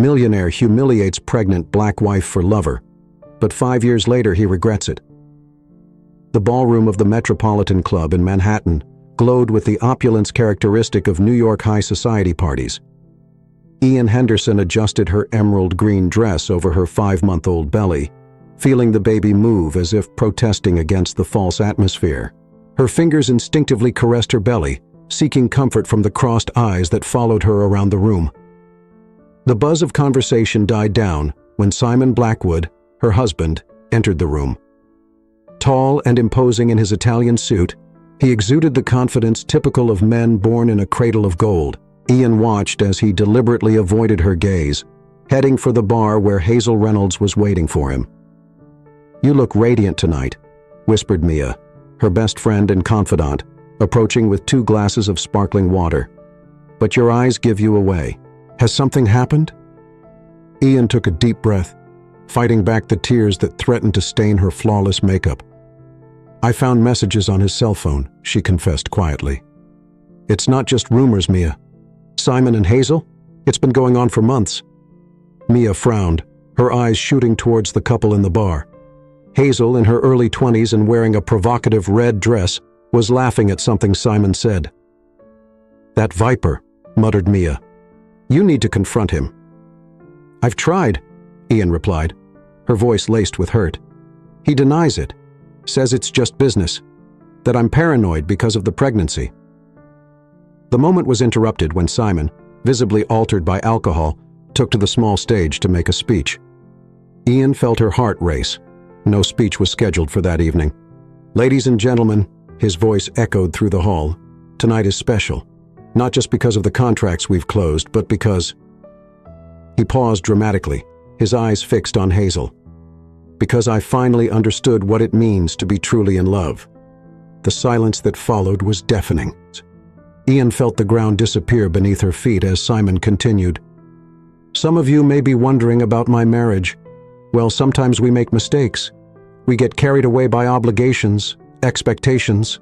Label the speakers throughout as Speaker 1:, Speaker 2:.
Speaker 1: Millionaire humiliates pregnant black wife for lover, but 5 years later he regrets it. The ballroom of the Metropolitan Club in Manhattan glowed with the opulence characteristic of New York high society parties. Ian Henderson adjusted her emerald green dress over her 5-month-old belly, feeling the baby move as if protesting against the false atmosphere. Her fingers instinctively caressed her belly, seeking comfort from the crossed eyes that followed her around the room. The buzz of conversation died down when Simon Blackwood, her husband, entered the room. Tall and imposing in his Italian suit, he exuded the confidence typical of men born in a cradle of gold. Ian watched as he deliberately avoided her gaze, heading for the bar where Hazel Reynolds was waiting for him. "You look radiant tonight," whispered Mia, her best friend and confidant, approaching with 2 glasses of sparkling water. "But your eyes give you away. Has something happened?" Ian took a deep breath, fighting back the tears that threatened to stain her flawless makeup. "I found messages on his cell phone," she confessed quietly. "It's not just rumors, Mia. Simon and Hazel? It's been going on for months." Mia frowned, her eyes shooting towards the couple in the bar. Hazel, in her early 20s and wearing a provocative red dress, was laughing at something Simon said. "That viper," muttered Mia. "You need to confront him." "I've tried," Ian replied, her voice laced with hurt. "He denies it, says it's just business, that I'm paranoid because of the pregnancy." The moment was interrupted when Simon, visibly altered by alcohol, took to the small stage to make a speech. Ian felt her heart race. No speech was scheduled for that evening. "Ladies and gentlemen," his voice echoed through the hall, "tonight is special. Not just because of the contracts we've closed, but because—" He paused dramatically, his eyes fixed on Hazel. "Because I finally understood what it means to be truly in love." The silence that followed was deafening. Ian felt the ground disappear beneath her feet as Simon continued. "Some of you may be wondering about my marriage. Well, sometimes we make mistakes. We get carried away by obligations, expectations."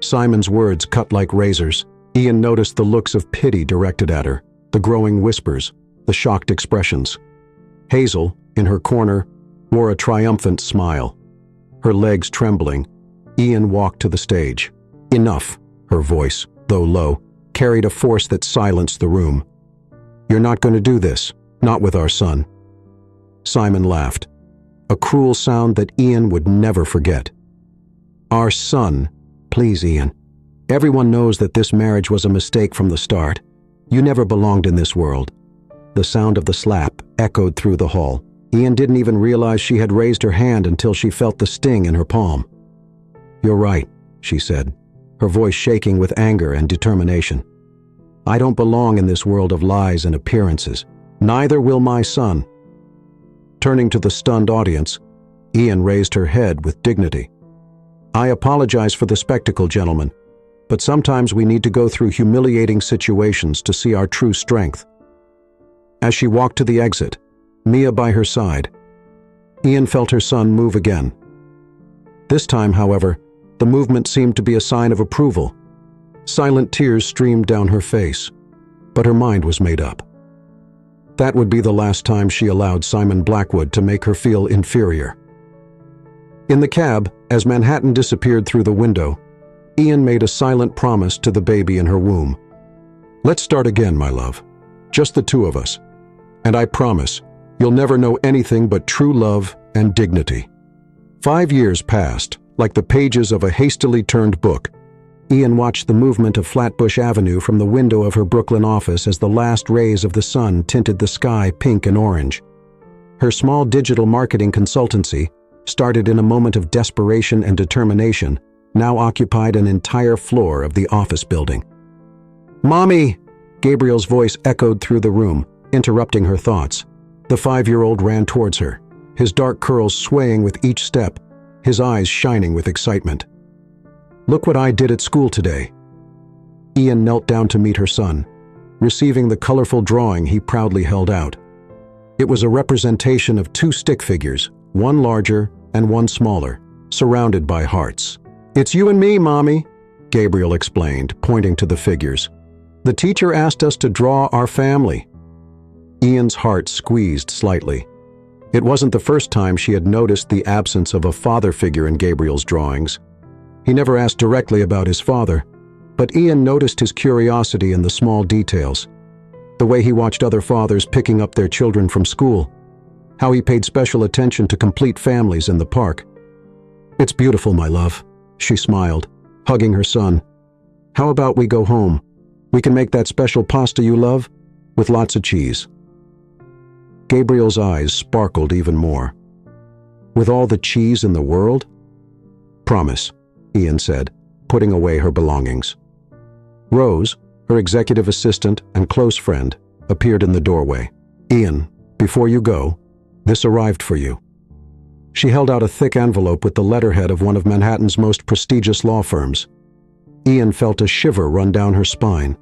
Speaker 1: Simon's words cut like razors. Ian noticed the looks of pity directed at her, the growing whispers, the shocked expressions. Hazel, in her corner, wore a triumphant smile. Her legs trembling, Ian walked to the stage. "Enough," her voice, though low, carried a force that silenced the room. "You're not going to do this, not with our son." Simon laughed, a cruel sound that Ian would never forget. "Our son, please, Ian. Everyone knows that this marriage was a mistake from the start. You never belonged in this world." The sound of the slap echoed through the hall. Ian didn't even realize she had raised her hand until she felt the sting in her palm. "You're right," she said, her voice shaking with anger and determination. "I don't belong in this world of lies and appearances. Neither will my son." Turning to the stunned audience, Ian raised her head with dignity. "I apologize for the spectacle, gentlemen, but sometimes we need to go through humiliating situations to see our true strength." As she walked to the exit, Mia by her side, Ian felt her son move again. This time, however, the movement seemed to be a sign of approval. Silent tears streamed down her face, but her mind was made up. That would be the last time she allowed Simon Blackwood to make her feel inferior. In the cab, as Manhattan disappeared through the window, Ian made a silent promise to the baby in her womb. "Let's start again, my love. Just the 2 of us. And I promise, you'll never know anything but true love and dignity." 5 years passed, like the pages of a hastily turned book. Ian watched the movement of Flatbush Avenue from the window of her Brooklyn office as the last rays of the sun tinted the sky pink and orange. Her small digital marketing consultancy, started in a moment of desperation and determination, now occupied an entire floor of the office building. "Mommy!" Gabriel's voice echoed through the room, interrupting her thoughts. The 5-year-old ran towards her, his dark curls swaying with each step, his eyes shining with excitement. "Look what I did at school today." Ian knelt down to meet her son, receiving the colorful drawing he proudly held out. It was a representation of 2 stick figures, one larger and one smaller, surrounded by hearts. "It's you and me, Mommy," Gabriel explained, pointing to the figures. "The teacher asked us to draw our family." Ian's heart squeezed slightly. It wasn't the first time she had noticed the absence of a father figure in Gabriel's drawings. He never asked directly about his father, but Ian noticed his curiosity in the small details. The way he watched other fathers picking up their children from school, how he paid special attention to complete families in the park. "It's beautiful, my love," she smiled, hugging her son. "How about we go home? We can make that special pasta you love, with lots of cheese." Gabriel's eyes sparkled even more. "With all the cheese in the world?" "Promise," Ian said, putting away her belongings. Rose, her executive assistant and close friend, appeared in the doorway. "Ian, before you go, this arrived for you." She held out a thick envelope with the letterhead of one of Manhattan's most prestigious law firms. Ian felt a shiver run down her spine.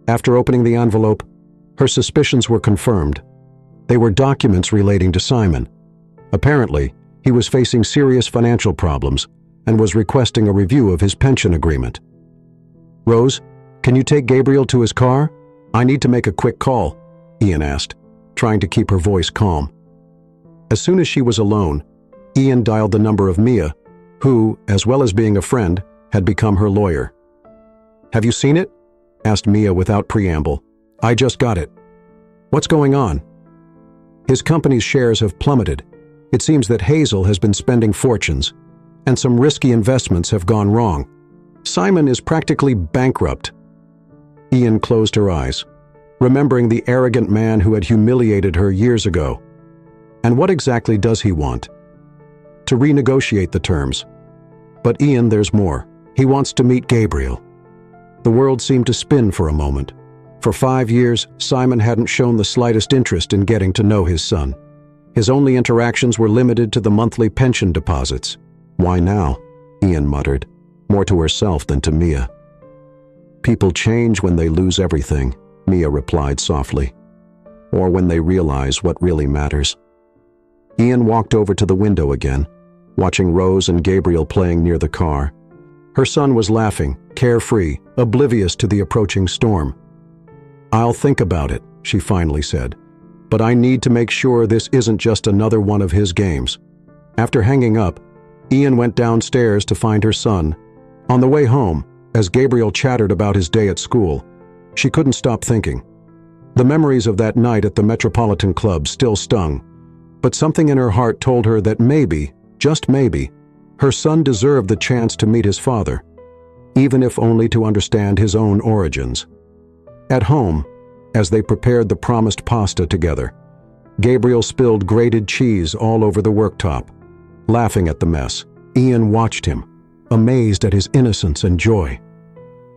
Speaker 1: After opening the envelope, her suspicions were confirmed. They were documents relating to Simon. Apparently, he was facing serious financial problems and was requesting a review of his pension agreement. "Rose, can you take Gabriel to his car? I need to make a quick call," Ian asked, trying to keep her voice calm. As soon as she was alone, Ian dialed the number of Mia, who, as well as being a friend, had become her lawyer. "Have you seen it?" asked Mia without preamble. "I just got it." "What's going on?" "His company's shares have plummeted. It seems that Hazel has been spending fortunes, and some risky investments have gone wrong. Simon is practically bankrupt." Ian closed her eyes, remembering the arrogant man who had humiliated her years ago. And what exactly does he want? To renegotiate the terms. But Ian, there's more. He wants to meet Gabriel. The world seemed to spin for a moment. For 5 years, Simon hadn't shown the slightest interest in getting to know his son. His only interactions were limited to the monthly pension deposits. "Why now?" Ian muttered, more to herself than to Mia. "People change when they lose everything," Mia replied softly. "Or when they realize what really matters." Ian walked over to the window again, watching Rose and Gabriel playing near the car. Her son was laughing, carefree, oblivious to the approaching storm. "I'll think about it," she finally said, "but I need to make sure this isn't just another one of his games." After hanging up, Ian went downstairs to find her son. On the way home, as Gabriel chattered about his day at school, she couldn't stop thinking. The memories of that night at the Metropolitan Club still stung, but something in her heart told her that maybe, just maybe, her son deserved the chance to meet his father, even if only to understand his own origins. At home, as they prepared the promised pasta together, Gabriel spilled grated cheese all over the worktop. Laughing at the mess, Ian watched him, amazed at his innocence and joy.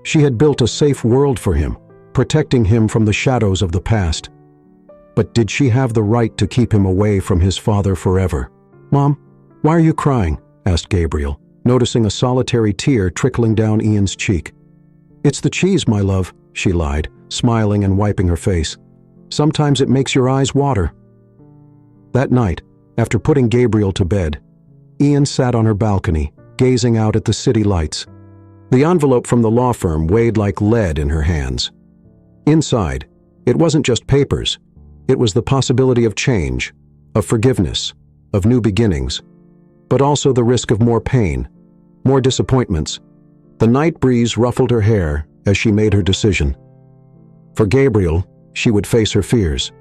Speaker 1: She had built a safe world for him, protecting him from the shadows of the past. But did she have the right to keep him away from his father forever? "Mom, why are you crying?" asked Gabriel, noticing a solitary tear trickling down Ian's cheek. "It's the cheese, my love," she lied, smiling and wiping her face. "Sometimes it makes your eyes water." That night, after putting Gabriel to bed, Ian sat on her balcony, gazing out at the city lights. The envelope from the law firm weighed like lead in her hands. Inside, it wasn't just papers. It was the possibility of change, of forgiveness, of new beginnings, but also the risk of more pain, more disappointments. The night breeze ruffled her hair as she made her decision. For Gabriel, she would face her fears.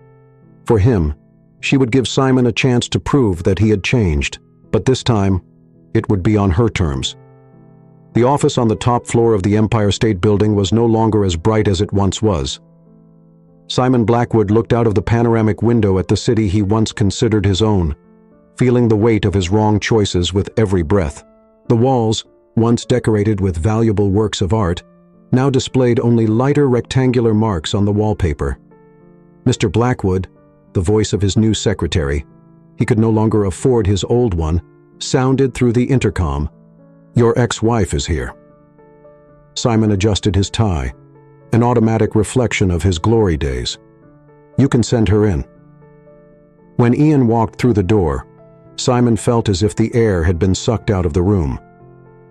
Speaker 1: For him, she would give Simon a chance to prove that he had changed, but this time, it would be on her terms. The office on the top floor of the Empire State Building was no longer as bright as it once was. Simon Blackwood looked out of the panoramic window at the city he once considered his own, feeling the weight of his wrong choices with every breath. The walls, once decorated with valuable works of art, now displayed only lighter rectangular marks on the wallpaper. Mr. Blackwood, the voice of his new secretary, he could no longer afford his old one, sounded through the intercom. "Your ex-wife is here." Simon adjusted his tie, an automatic reflection of his glory days. "You can send her in." When Ian walked through the door, Simon felt as if the air had been sucked out of the room.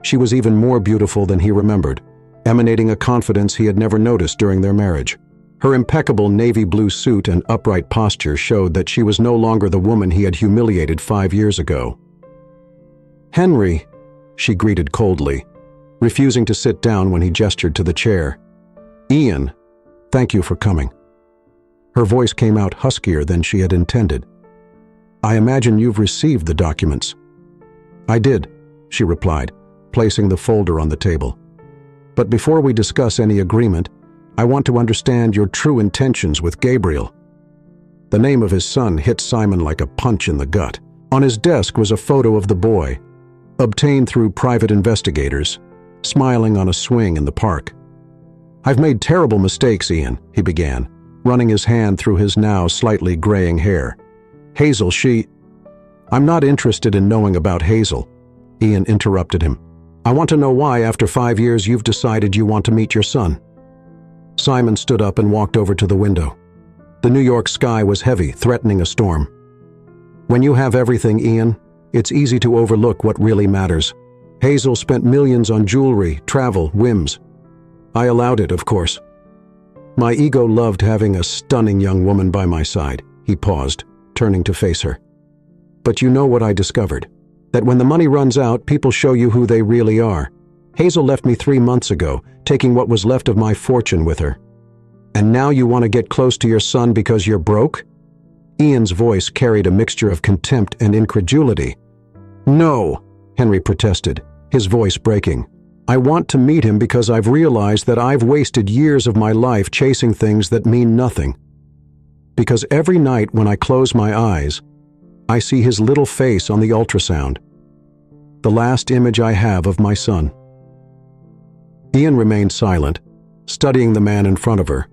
Speaker 1: She was even more beautiful than he remembered, emanating a confidence he had never noticed during their marriage. Her impeccable navy blue suit and upright posture showed that she was no longer the woman he had humiliated 5 years ago. "Henry," she greeted coldly, refusing to sit down when he gestured to the chair. "Ian, thank you for coming." Her voice came out huskier than she had intended. "I imagine you've received the documents." "I did," she replied, placing the folder on the table. "But before we discuss any agreement, I want to understand your true intentions with Gabriel." The name of his son hit Simon like a punch in the gut. On his desk was a photo of the boy, obtained through private investigators, smiling on a swing in the park. "I've made terrible mistakes, Ian," he began, running his hand through his now slightly graying hair. "Hazel, I'm not interested in knowing about Hazel," Ian interrupted him. "I want to know why, after 5 years, you've decided you want to meet your son." Simon stood up and walked over to the window. The New York sky was heavy, threatening a storm. "When you have everything, Ian, it's easy to overlook what really matters. Hazel spent millions on jewelry, travel, whims. I allowed it, of course. My ego loved having a stunning young woman by my side." He paused, turning to face her. "But you know what I discovered? That when the money runs out, people show you who they really are. Hazel left me 3 months ago, taking what was left of my fortune with her. And now you want to get close to your son because you're broke?" Ian's voice carried a mixture of contempt and incredulity. "No," Henry protested, his voice breaking. "I want to meet him because I've realized that I've wasted years of my life chasing things that mean nothing. Because every night when I close my eyes, I see his little face on the ultrasound. The last image I have of my son." Ian remained silent, studying the man in front of her.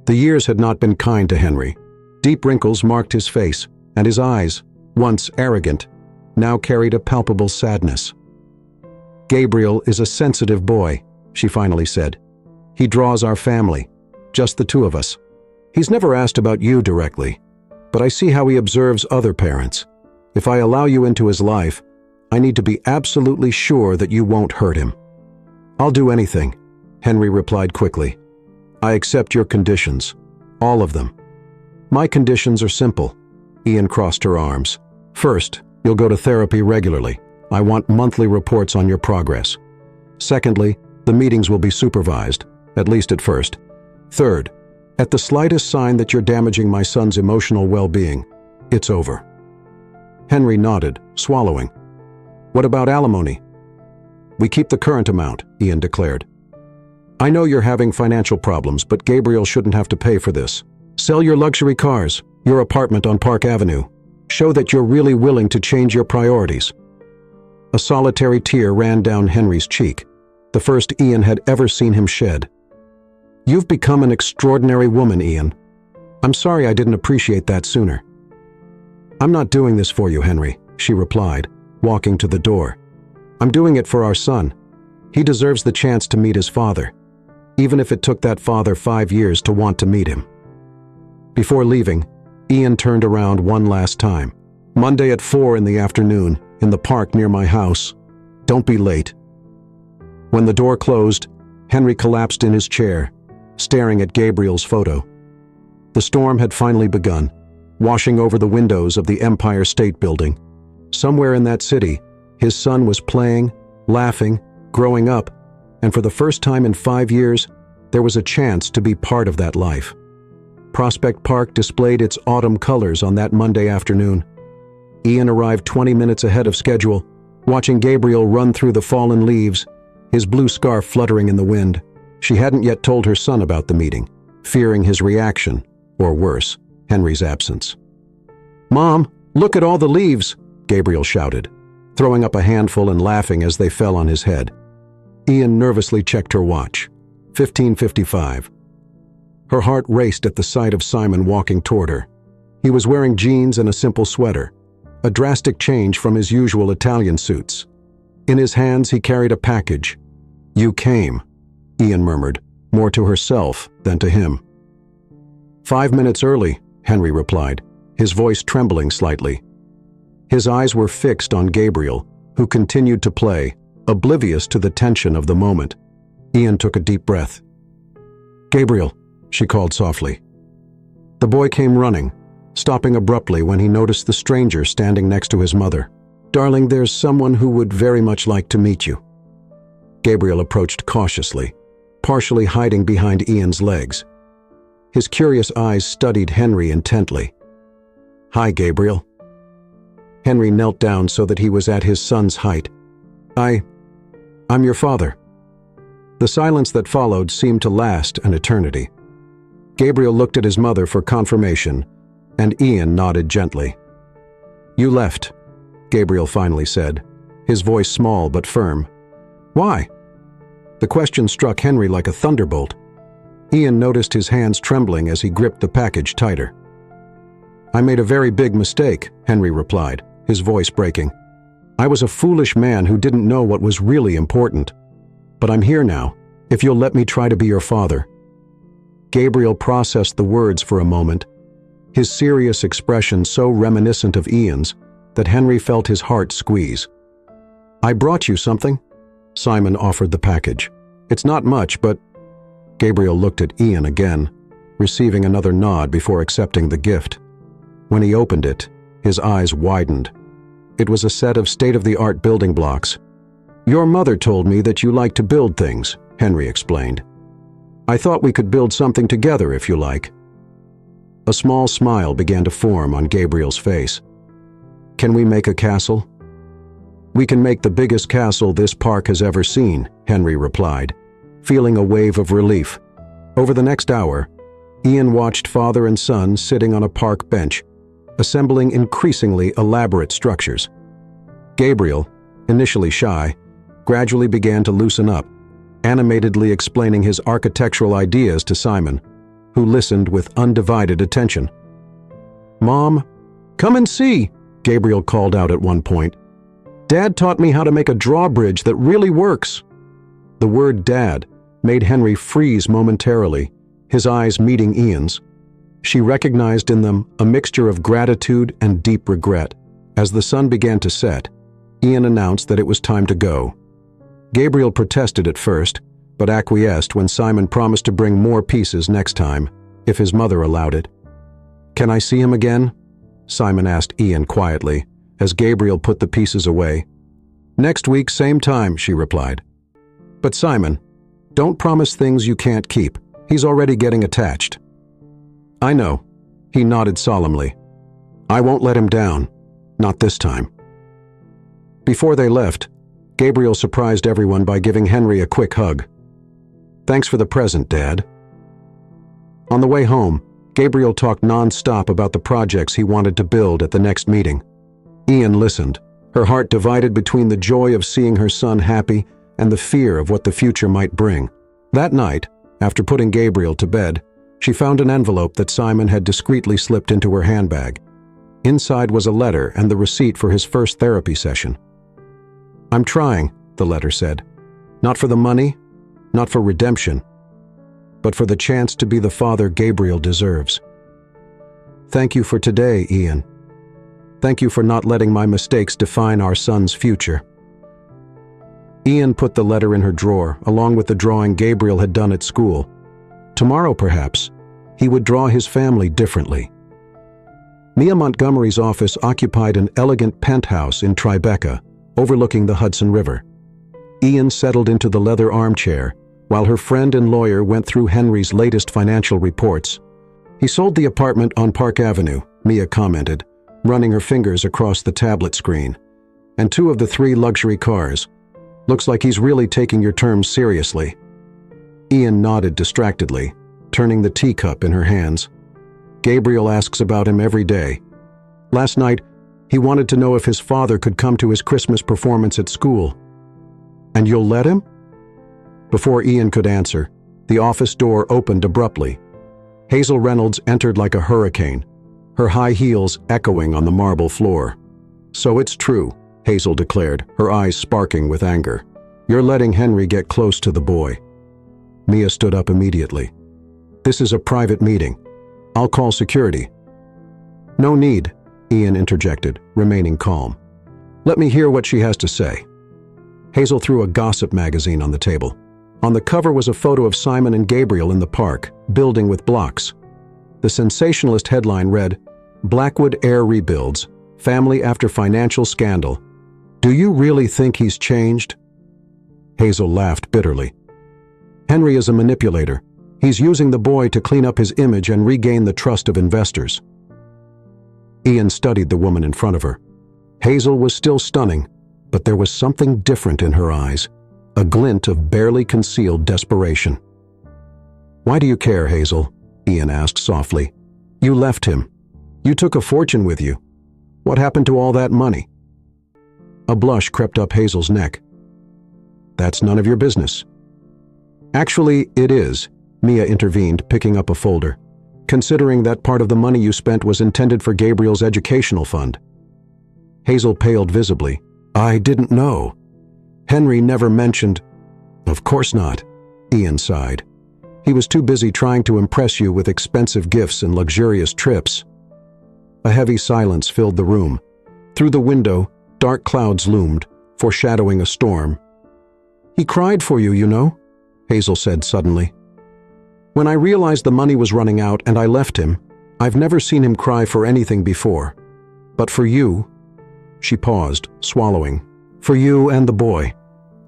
Speaker 1: The years had not been kind to Henry. Deep wrinkles marked his face, and his eyes, once arrogant, now carried a palpable sadness. "Gabriel is a sensitive boy," she finally said. "He draws our family, just the two of us. He's never asked about you directly, but I see how he observes other parents. If I allow you into his life, I need to be absolutely sure that you won't hurt him." "I'll do anything," Henry replied quickly. "I accept your conditions, all of them." "My conditions are simple." Ian crossed her arms. "First, you'll go to therapy regularly. I want monthly reports on your progress. Secondly, the meetings will be supervised, at least at first. Third, at the slightest sign that you're damaging my son's emotional well-being, it's over." Henry nodded, swallowing. "What about alimony?" "We keep the current amount," Ian declared. "I know you're having financial problems, but Gabriel shouldn't have to pay for this. Sell your luxury cars, your apartment on Park Avenue. Show that you're really willing to change your priorities." A solitary tear ran down Henry's cheek, the first Ian had ever seen him shed. "You've become an extraordinary woman, Ian. I'm sorry I didn't appreciate that sooner." "I'm not doing this for you, Henry," she replied, walking to the door. "I'm doing it for our son. He deserves the chance to meet his father, even if it took that father 5 years to want to meet him." Before leaving, Ian turned around one last time. "Monday at 4 in the afternoon, in the park near my house. Don't be late." When the door closed, Henry collapsed in his chair, staring at Gabriel's photo. The storm had finally begun, washing over the windows of the Empire State Building. Somewhere in that city, his son was playing, laughing, growing up, and for the first time in 5 years, there was a chance to be part of that life. Prospect Park displayed its autumn colors on that Monday afternoon. Ian arrived 20 minutes ahead of schedule, watching Gabriel run through the fallen leaves, his blue scarf fluttering in the wind. She hadn't yet told her son about the meeting, fearing his reaction, or worse, Henry's absence. "Mom, look at all the leaves!" Gabriel shouted, throwing up a handful and laughing as they fell on his head. Ian nervously checked her watch. 15:55. Her heart raced at the sight of Simon walking toward her. He was wearing jeans and a simple sweater, a drastic change from his usual Italian suits. In his hands he carried a package. "You came," Ian murmured, more to herself than to him. "5 minutes early," Henry replied, his voice trembling slightly. His eyes were fixed on Gabriel, who continued to play, oblivious to the tension of the moment. Ian took a deep breath. "Gabriel," she called softly. The boy came running, stopping abruptly when he noticed the stranger standing next to his mother. "Darling, there's someone who would very much like to meet you." Gabriel approached cautiously, partially hiding behind Ian's legs. His curious eyes studied Henry intently. "Hi, Gabriel." Henry knelt down so that he was at his son's height. I'm your father." The silence that followed seemed to last an eternity. Gabriel looked at his mother for confirmation, and Ian nodded gently. "You left," Gabriel finally said, his voice small but firm. "Why?" The question struck Henry like a thunderbolt. Ian noticed his hands trembling as he gripped the package tighter. "I made a very big mistake," Henry replied, his voice breaking. "I was a foolish man who didn't know what was really important. But I'm here now, if you'll let me try to be your father." Gabriel processed the words for a moment, his serious expression so reminiscent of Ian's that Henry felt his heart squeeze. "I brought you something." Simon offered the package. "It's not much, but—" Gabriel looked at Ian again, receiving another nod before accepting the gift. When he opened it, his eyes widened. It was a set of state-of-the-art building blocks. "Your mother told me that you like to build things," Henry explained. "I thought we could build something together if you like." A small smile began to form on Gabriel's face. "Can we make a castle?" "We can make the biggest castle this park has ever seen," Henry replied, feeling a wave of relief. Over the next hour, Ian watched father and son sitting on a park bench, assembling increasingly elaborate structures. Gabriel, initially shy, gradually began to loosen up, animatedly explaining his architectural ideas to Simon, who listened with undivided attention. "Mom, come and see," Gabriel called out at one point. "Dad taught me how to make a drawbridge that really works." The word "Dad" made Henry freeze momentarily, his eyes meeting Ian's. She recognized in them a mixture of gratitude and deep regret. As the sun began to set, Ian announced that it was time to go. Gabriel protested at first, but acquiesced when Simon promised to bring more pieces next time, if his mother allowed it. "Can I see him again?" Simon asked Ian quietly, as Gabriel put the pieces away. "Next week, same time," she replied. "But Simon, don't promise things you can't keep. He's already getting attached." "I know," he nodded solemnly. "I won't let him down. Not this time." Before they left, Gabriel surprised everyone by giving Henry a quick hug. "Thanks for the present, Dad." On the way home, Gabriel talked non-stop about the projects he wanted to build at the next meeting. Ian listened, her heart divided between the joy of seeing her son happy and the fear of what the future might bring. That night, after putting Gabriel to bed, she found an envelope that Simon had discreetly slipped into her handbag. Inside was a letter and the receipt for his first therapy session. "I'm trying," the letter said. "Not for the money, not for redemption, but for the chance to be the father Gabriel deserves. Thank you for today, Ian. Thank you for not letting my mistakes define our son's future." Ian put the letter in her drawer, along with the drawing Gabriel had done at school. Tomorrow, perhaps, he would draw his family differently. Mia Montgomery's office occupied an elegant penthouse in Tribeca, overlooking the Hudson River. Ian settled into the leather armchair, while her friend and lawyer went through Henry's latest financial reports. "He sold the apartment on Park Avenue," Mia commented, running her fingers across the tablet screen. "And 2 of the 3 luxury cars. Looks like he's really taking your terms seriously." Ian nodded distractedly, turning the teacup in her hands. "Gabriel asks about him every day. Last night, he wanted to know if his father could come to his Christmas performance at school." "And you'll let him?" Before Ian could answer, the office door opened abruptly. Hazel Reynolds entered like a hurricane, her high heels echoing on the marble floor. "So it's true," Hazel declared, her eyes sparking with anger. "You're letting Henry get close to the boy." Mia stood up immediately. "This is a private meeting. I'll call security." "No need," Ian interjected, remaining calm. "Let me hear what she has to say." Hazel threw a gossip magazine on the table. On the cover was a photo of Simon and Gabriel in the park, building with blocks. The sensationalist headline read, "Blackwood Heir Rebuilds, Family After Financial Scandal. Do you really think he's changed?" Hazel laughed bitterly. "Henry is a manipulator. He's using the boy to clean up his image and regain the trust of investors." Ian studied the woman in front of her. Hazel was still stunning, but there was something different in her eyes, a glint of barely concealed desperation. "Why do you care, Hazel?" Ian asked softly. "You left him. You took a fortune with you. What happened to all that money?" A blush crept up Hazel's neck. "That's none of your business." "Actually, it is," Mia intervened, picking up a folder, "considering that part of the money you spent was intended for Gabriel's educational fund." Hazel paled visibly. "I didn't know. Henry never mentioned—" "Of course not," Ian sighed. "He was too busy trying to impress you with expensive gifts and luxurious trips." A heavy silence filled the room. Through the window, dark clouds loomed, foreshadowing a storm. "He cried for you, you know," Hazel said suddenly. "When I realized the money was running out and I left him, I've never seen him cry for anything before. But for you—" She paused, swallowing. "For you and the boy.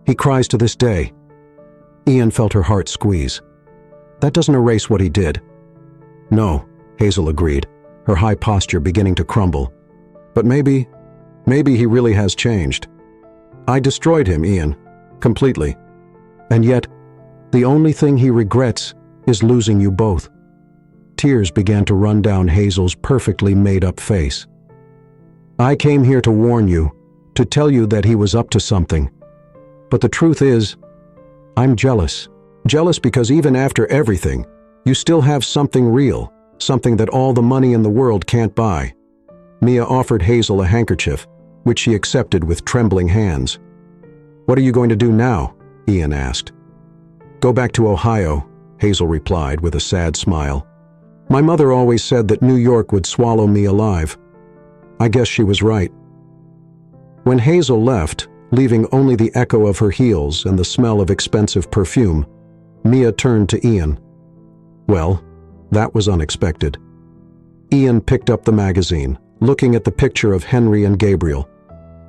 Speaker 1: He cries to this day." Ian felt her heart squeeze. "That doesn't erase what he did." "No," Hazel agreed, her high posture beginning to crumble. "But maybe he really has changed. I destroyed him, Ian. Completely. And yet, the only thing he regrets is losing you both." Tears began to run down Hazel's perfectly made-up face. "I came here to warn you, to tell you that he was up to something. But the truth is, I'm jealous. Jealous because even after everything, you still have something real, something that all the money in the world can't buy." Mia offered Hazel a handkerchief, which she accepted with trembling hands. "What are you going to do now?" Ian asked. "Go back to Ohio," Hazel replied with a sad smile. "My mother always said that New York would swallow me alive. I guess she was right." When Hazel left, leaving only the echo of her heels and the smell of expensive perfume, Mia turned to Ian. "Well, that was unexpected." Ian picked up the magazine, looking at the picture of Henry and Gabriel.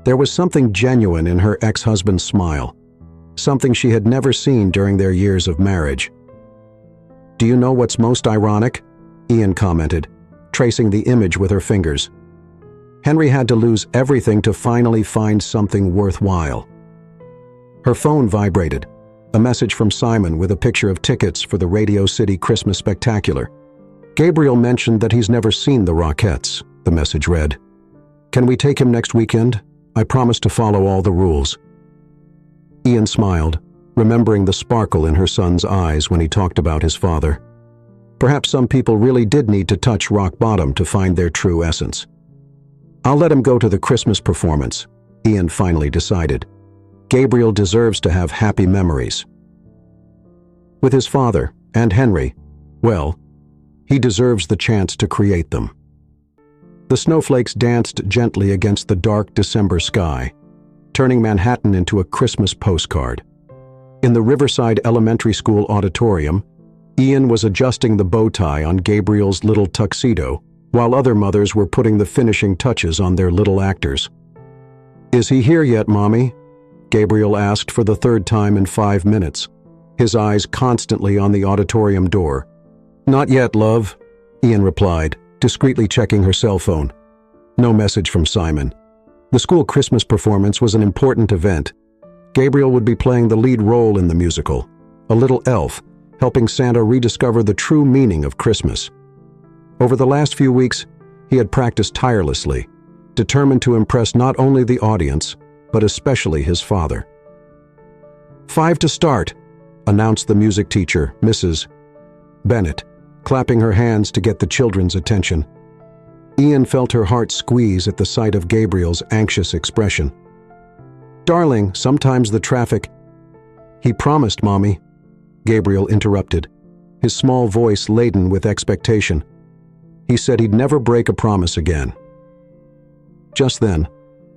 Speaker 1: There was something genuine in her ex-husband's smile, something she had never seen during their years of marriage. "Do you know what's most ironic?" Ian commented, tracing the image with her fingers. "Henry had to lose everything to finally find something worthwhile." Her phone vibrated, a message from Simon with a picture of tickets for the Radio City Christmas Spectacular. "Gabriel mentioned that he's never seen the Rockettes," the message read. "Can we take him next weekend? I promise to follow all the rules." Ian smiled, remembering the sparkle in her son's eyes when he talked about his father. Perhaps some people really did need to touch rock bottom to find their true essence. "I'll let him go to the Christmas performance," Ian finally decided. "Gabriel deserves to have happy memories. With his father and Henry, well, he deserves the chance to create them." The snowflakes danced gently against the dark December sky, turning Manhattan into a Christmas postcard. In the Riverside Elementary School auditorium, Ian was adjusting the bow tie on Gabriel's little tuxedo, while other mothers were putting the finishing touches on their little actors. "Is he here yet, Mommy?" Gabriel asked for the third time in 5 minutes, his eyes constantly on the auditorium door. "Not yet, love," Ian replied, discreetly checking her cell phone. No message from Simon. The school Christmas performance was an important event. Gabriel would be playing the lead role in the musical, a little elf, helping Santa rediscover the true meaning of Christmas. Over the last few weeks, he had practiced tirelessly, determined to impress not only the audience, but especially his father. "5 to start," announced the music teacher, Mrs. Bennett, clapping her hands to get the children's attention. Ian felt her heart squeeze at the sight of Gabriel's anxious expression. "Darling, sometimes the traffic—" "He promised, Mommy," Gabriel interrupted, his small voice laden with expectation. "He said he'd never break a promise again." Just then,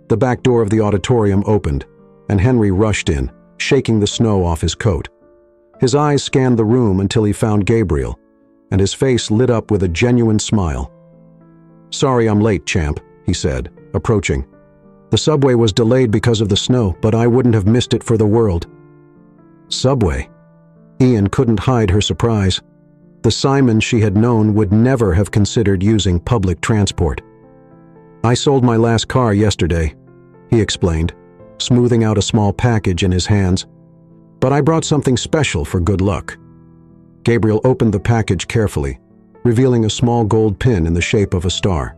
Speaker 1: the back door of the auditorium opened, and Henry rushed in, shaking the snow off his coat. His eyes scanned the room until he found Gabriel, and his face lit up with a genuine smile. "Sorry I'm late, champ," he said, approaching. "The subway was delayed because of the snow, but I wouldn't have missed it for the world." Subway? Ian couldn't hide her surprise. The Simon she had known would never have considered using public transport. "I sold my last car yesterday," he explained, smoothing out a small package in his hands. "But I brought something special for good luck." Gabriel opened the package carefully, revealing a small gold pin in the shape of a star.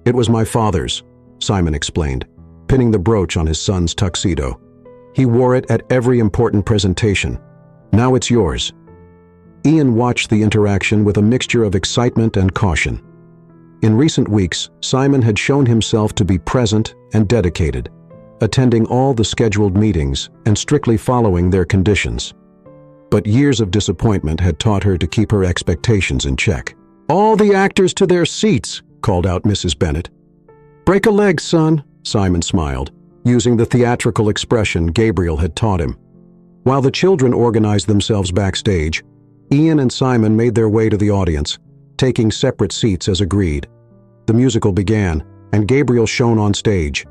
Speaker 1: "It was my father's," Simon explained, pinning the brooch on his son's tuxedo. "He wore it at every important presentation. Now it's yours." Ian watched the interaction with a mixture of excitement and caution. In recent weeks, Simon had shown himself to be present and dedicated, attending all the scheduled meetings and strictly following their conditions. But years of disappointment had taught her to keep her expectations in check. "All the actors to their seats," called out Mrs. Bennet. "Break a leg, son," Simon smiled, using the theatrical expression Gabriel had taught him. While the children organized themselves backstage, Ian and Simon made their way to the audience, taking separate seats as agreed. The musical began, and Gabriel shone on stage.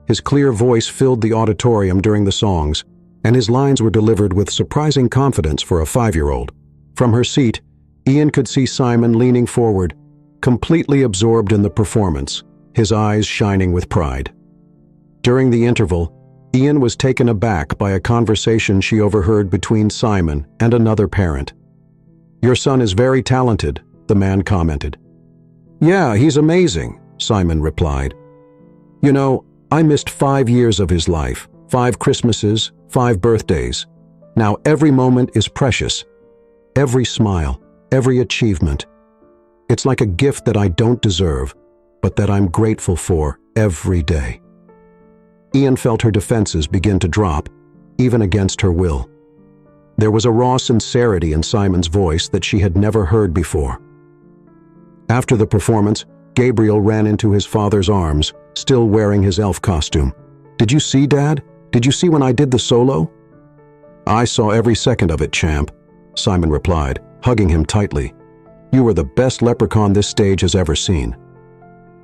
Speaker 1: His clear voice filled the auditorium during the songs, and his lines were delivered with surprising confidence for a 5-year-old. From her seat, Ian could see Simon leaning forward, completely absorbed in the performance, his eyes shining with pride. During the interval, Ian was taken aback by a conversation she overheard between Simon and another parent. "Your son is very talented," the man commented. "Yeah, he's amazing," Simon replied. "You know, I missed 5 years of his life, 5 Christmases, 5 birthdays. Now every moment is precious. Every smile, every achievement. It's like a gift that I don't deserve, but that I'm grateful for every day." Ian felt her defenses begin to drop, even against her will. There was a raw sincerity in Simon's voice that she had never heard before. After the performance, Gabriel ran into his father's arms, still wearing his elf costume. "Did you see, Dad? Did you see when I did the solo?" "I saw every second of it, champ," Simon replied, hugging him tightly. "You were the best leprechaun this stage has ever seen."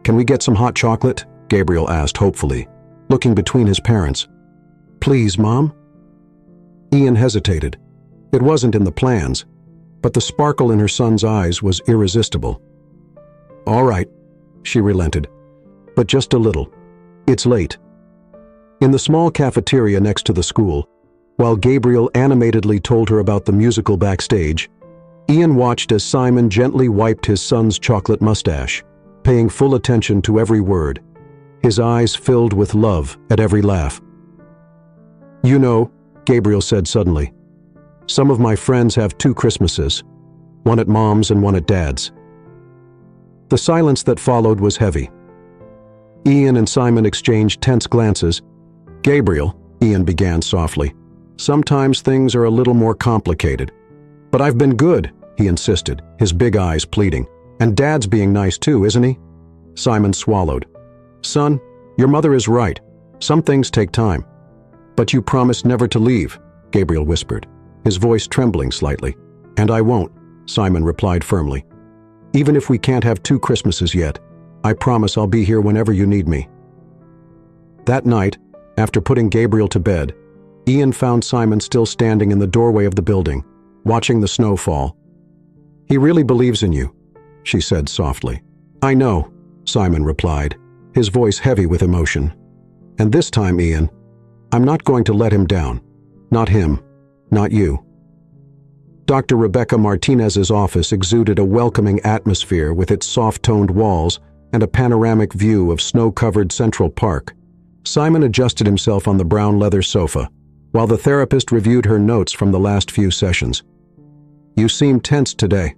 Speaker 1: "Can we get some hot chocolate?" Gabriel asked hopefully, looking between his parents. "Please, Mom?" Ian hesitated. It wasn't in the plans, but the sparkle in her son's eyes was irresistible. "All right," she relented, "but just a little. It's late." In the small cafeteria next to the school, while Gabriel animatedly told her about the musical backstage, Ian watched as Simon gently wiped his son's chocolate mustache, paying full attention to every word, his eyes filled with love at every laugh. "You know," Gabriel said suddenly, "some of my friends have 2 Christmases, one at Mom's and one at Dad's." The silence that followed was heavy. Ian and Simon exchanged tense glances. "Gabriel," Ian began softly, "sometimes things are a little more complicated. But I've been good," he insisted, his big eyes pleading. "And Dad's being nice too, isn't he?" Simon swallowed. "Son, your mother is right. Some things take time." "But you promised never to leave," Gabriel whispered, his voice trembling slightly. "And I won't," Simon replied firmly. "Even if we can't have 2 Christmases yet, I promise I'll be here whenever you need me." That night, after putting Gabriel to bed, Ian found Simon still standing in the doorway of the building, watching the snow fall. "He really believes in you," she said softly. "I know," Simon replied, his voice heavy with emotion. "And this time, Ian, I'm not going to let him down. Not him. Not you." Dr. Rebecca Martinez's office exuded a welcoming atmosphere with its soft-toned walls and a panoramic view of snow-covered Central Park. Simon adjusted himself on the brown leather sofa, while the therapist reviewed her notes from the last few sessions. "You seem tense today,"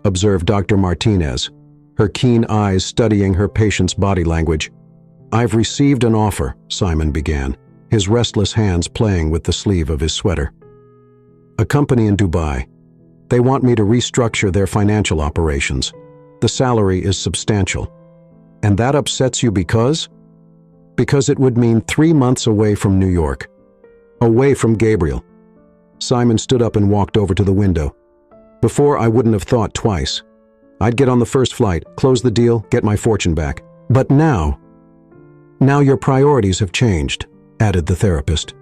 Speaker 1: observed Dr. Martinez, her keen eyes studying her patient's body language. "I've received an offer," Simon began, his restless hands playing with the sleeve of his sweater. "A company in Dubai. They want me to restructure their financial operations. The salary is substantial." "And that upsets you because?" "Because it would mean 3 months away from New York. Away from Gabriel." Simon stood up and walked over to the window. Before, I wouldn't have thought twice. I'd get on the first flight, close the deal, get my fortune back. But now your priorities have changed, added the therapist.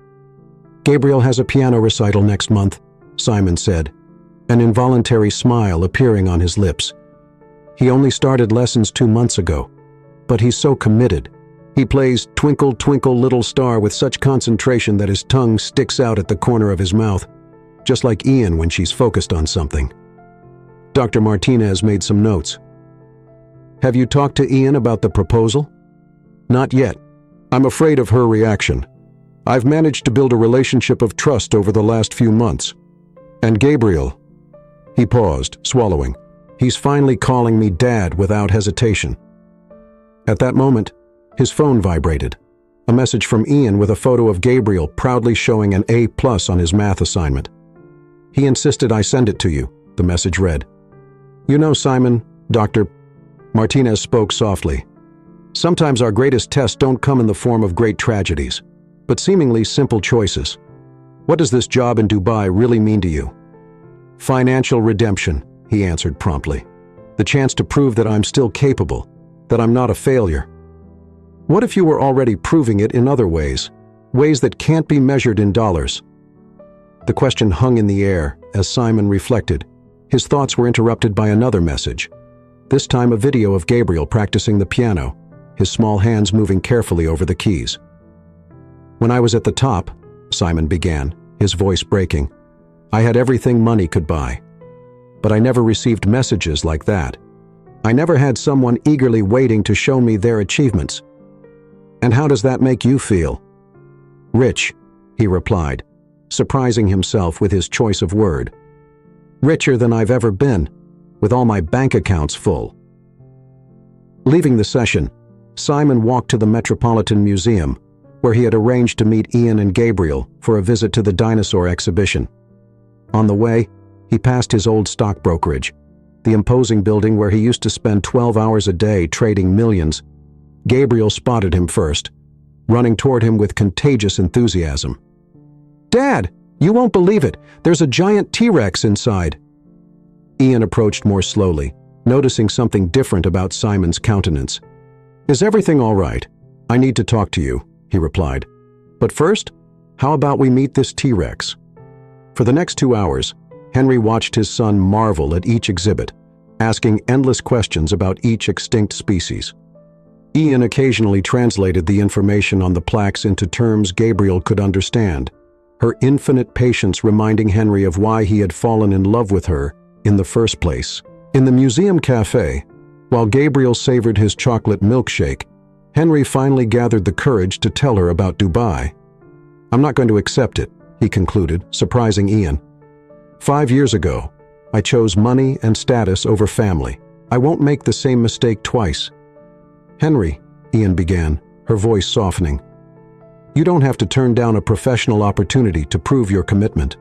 Speaker 1: Gabriel has a piano recital next month, Simon said, an involuntary smile appearing on his lips. He only started lessons 2 months ago, but he's so committed. He plays Twinkle, Twinkle, Little Star with such concentration that his tongue sticks out at the corner of his mouth, just like Ian when she's focused on something. Dr. Martinez made some notes. Have you talked to Ian about the proposal? Not yet. I'm afraid of her reaction. I've managed to build a relationship of trust over the last few months. And Gabriel, he paused, swallowing. He's finally calling me Dad without hesitation. At that moment, his phone vibrated. A message from Ian with a photo of Gabriel proudly showing an A+ on his math assignment. He insisted I send it to you, the message read. You know, Simon, Dr. Martinez spoke softly. Sometimes our greatest tests don't come in the form of great tragedies, but seemingly simple choices. What does this job in Dubai really mean to you? Financial redemption, he answered promptly. The chance to prove that I'm still capable, that I'm not a failure. What if you were already proving it in other ways, ways that can't be measured in dollars? The question hung in the air as Simon reflected. His thoughts were interrupted by another message. This time a video of Gabriel practicing the piano, his small hands moving carefully over the keys. When I was at the top, Simon began, his voice breaking, I had everything money could buy. But I never received messages like that. I never had someone eagerly waiting to show me their achievements. And how does that make you feel? Rich, he replied, surprising himself with his choice of word. Richer than I've ever been, with all my bank accounts full. Leaving the session, Simon walked to the Metropolitan Museum, where he had arranged to meet Ian and Gabriel for a visit to the dinosaur exhibition. On the way, he passed his old stock brokerage, the imposing building where he used to spend 12 hours a day trading millions. Gabriel spotted him first, running toward him with contagious enthusiasm. Dad, you won't believe it. There's a giant T-Rex inside. Ian approached more slowly, noticing something different about Simon's countenance. Is everything all right? I need to talk to you, he replied. But first, how about we meet this T-Rex? For the next 2 hours, Henry watched his son marvel at each exhibit, asking endless questions about each extinct species. Ian occasionally translated the information on the plaques into terms Gabriel could understand, her infinite patience reminding Henry of why he had fallen in love with her in the first place. In the museum cafe, while Gabriel savored his chocolate milkshake, Henry finally gathered the courage to tell her about Dubai. I'm not going to accept it, he concluded, surprising Ian. 5 years ago, I chose money and status over family. I won't make the same mistake twice. Henry, Ian began, her voice softening. You don't have to turn down a professional opportunity to prove your commitment.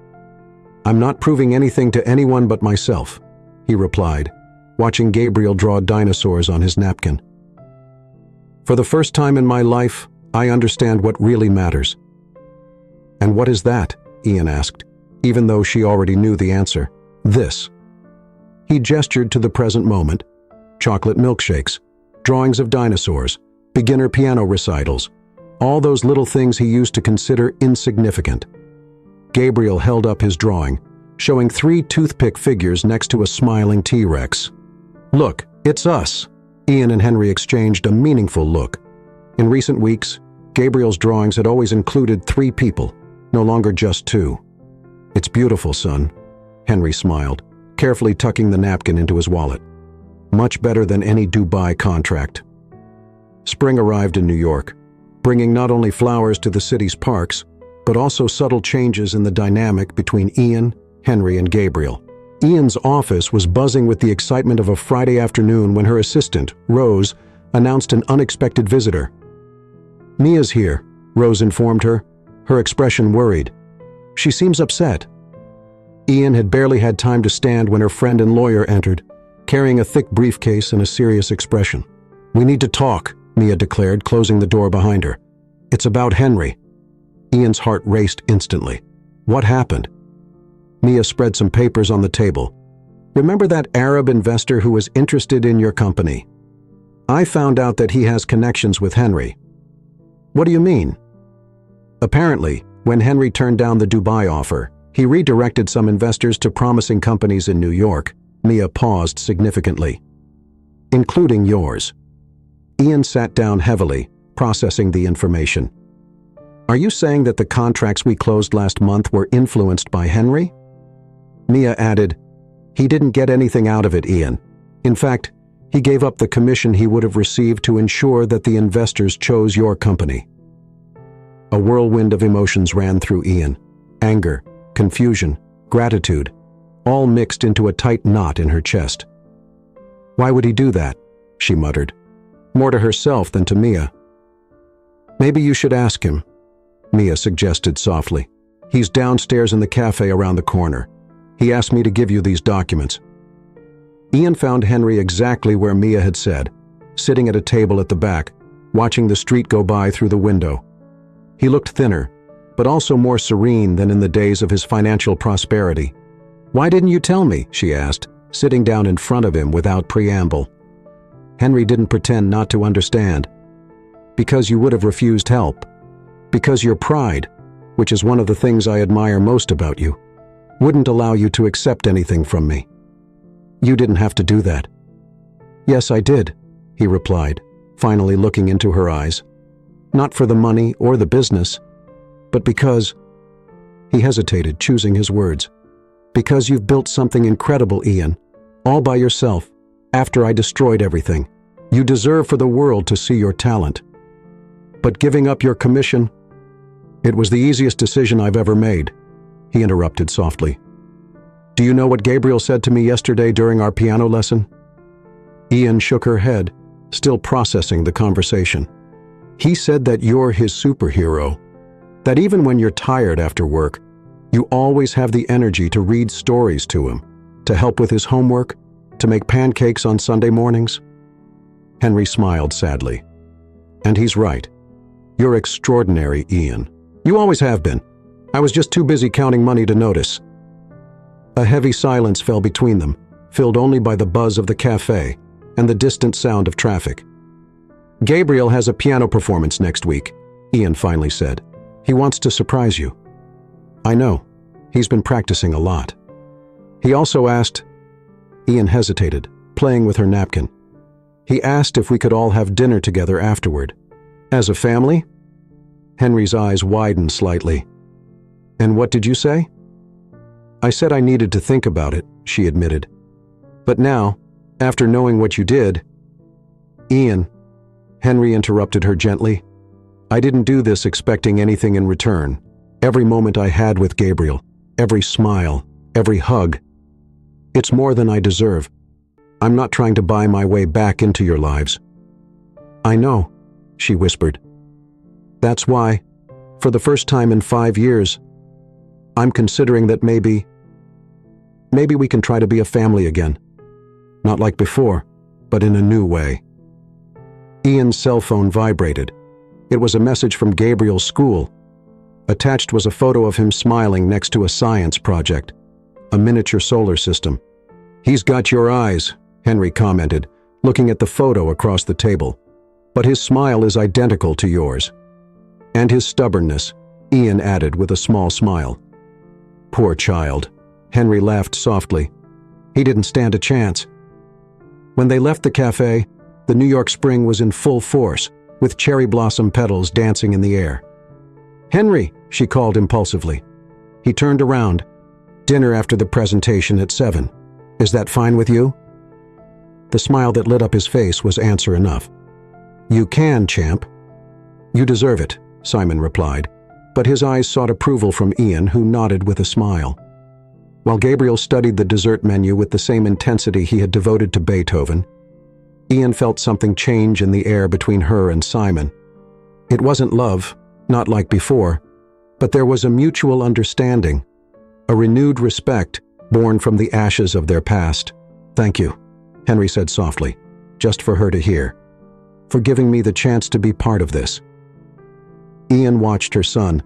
Speaker 1: I'm not proving anything to anyone but myself, he replied, watching Gabriel draw dinosaurs on his napkin. For the first time in my life, I understand what really matters. And what is that? Ian asked, even though she already knew the answer. This. He gestured to the present moment. Chocolate milkshakes, drawings of dinosaurs, beginner piano recitals, all those little things he used to consider insignificant. Gabriel held up his drawing, showing 3 toothpick figures next to a smiling T-Rex. Look, it's us. Ian and Henry exchanged a meaningful look. In recent weeks, Gabriel's drawings had always included 3 people, no longer just 2. It's beautiful, son, Henry smiled, carefully tucking the napkin into his wallet. Much better than any Dubai contract. Spring arrived in New York, bringing not only flowers to the city's parks, but also subtle changes in the dynamic between Ian, Henry, and Gabriel. Ian's office was buzzing with the excitement of a Friday afternoon when her assistant, Rose, announced an unexpected visitor. Mia's here, Rose informed her, her expression worried. She seems upset. Ian had barely had time to stand when her friend and lawyer entered, carrying a thick briefcase and a serious expression. We need to talk, Mia declared, closing the door behind her. It's about Henry. Ian's heart raced instantly. What happened? Mia spread some papers on the table. "Remember that Arab investor who was interested in your company? I found out that he has connections with Henry." "What do you mean?" "Apparently, when Henry turned down the Dubai offer, he redirected some investors to promising companies in New York." Mia paused significantly. "Including yours." Ian sat down heavily, processing the information. "Are you saying that the contracts we closed last month were influenced by Henry?" Mia added, "He didn't get anything out of it, Ian. In fact, he gave up the commission he would have received to ensure that the investors chose your company." A whirlwind of emotions ran through Ian. Anger, confusion, gratitude, all mixed into a tight knot in her chest. "Why would he do that?" she muttered, more to herself than to Mia. "Maybe you should ask him," Mia suggested softly. "He's downstairs in the cafe around the corner. He asked me to give you these documents." Ian found Henry exactly where Mia had said, sitting at a table at the back, watching the street go by through the window. He looked thinner, but also more serene than in the days of his financial prosperity. "Why didn't you tell me?" she asked, sitting down in front of him without preamble. Henry didn't pretend not to understand. "Because you would have refused help. Because your pride, which is one of the things I admire most about you, wouldn't allow you to accept anything from me. You didn't have to do that." "Yes, I did," he replied, finally looking into her eyes. "Not for the money or the business, but because—" He hesitated, choosing his words. "Because you've built something incredible, Ian, all by yourself, after I destroyed everything. You deserve for the world to see your talent. But giving up your commission, it was the easiest decision I've ever made," he interrupted softly. "Do you know what Gabriel said to me yesterday during our piano lesson?" Ian shook her head, still processing the conversation. "He said that you're his superhero, that even when you're tired after work, you always have the energy to read stories to him, to help with his homework, to make pancakes on Sunday mornings." Henry smiled sadly. "And he's right. You're extraordinary, Ian. You always have been. I was just too busy counting money to notice." A heavy silence fell between them, filled only by the buzz of the cafe and the distant sound of traffic. "Gabriel has a piano performance next week," Ian finally said. "He wants to surprise you." "I know. He's been practicing a lot." "He also asked—" Ian hesitated, playing with her napkin. "He asked if we could all have dinner together afterward. As a family?" Henry's eyes widened slightly. "And what did you say?" "I said I needed to think about it," she admitted. "But now, after knowing what you did—" "Ian," Henry interrupted her gently, "I didn't do this expecting anything in return. Every moment I had with Gabriel, every smile, every hug, it's more than I deserve. I'm not trying to buy my way back into your lives." "I know," she whispered. "That's why, for the first time in 5 years, I'm considering that maybe we can try to be a family again. Not like before, but in a new way." Ian's cell phone vibrated. It was a message from Gabriel's school. Attached was a photo of him smiling next to a science project, a miniature solar system. "He's got your eyes," Henry commented, looking at the photo across the table. "But his smile is identical to yours." "And his stubbornness," Ian added with a small smile. "Poor child," Henry laughed softly. "He didn't stand a chance." When they left the cafe, the New York spring was in full force, with cherry blossom petals dancing in the air. "Henry," she called impulsively. He turned around. "Dinner after the presentation at 7. Is that fine with you?" The smile that lit up his face was answer enough. "You can, champ." "You deserve it," Simon replied, but his eyes sought approval from Ian, who nodded with a smile. While Gabriel studied the dessert menu with the same intensity he had devoted to Beethoven, Ian felt something change in the air between her and Simon. It wasn't love, not like before, but there was a mutual understanding, a renewed respect born from the ashes of their past. "Thank you," Henry said softly, just for her to hear, "for giving me the chance to be part of this." Ian watched her son,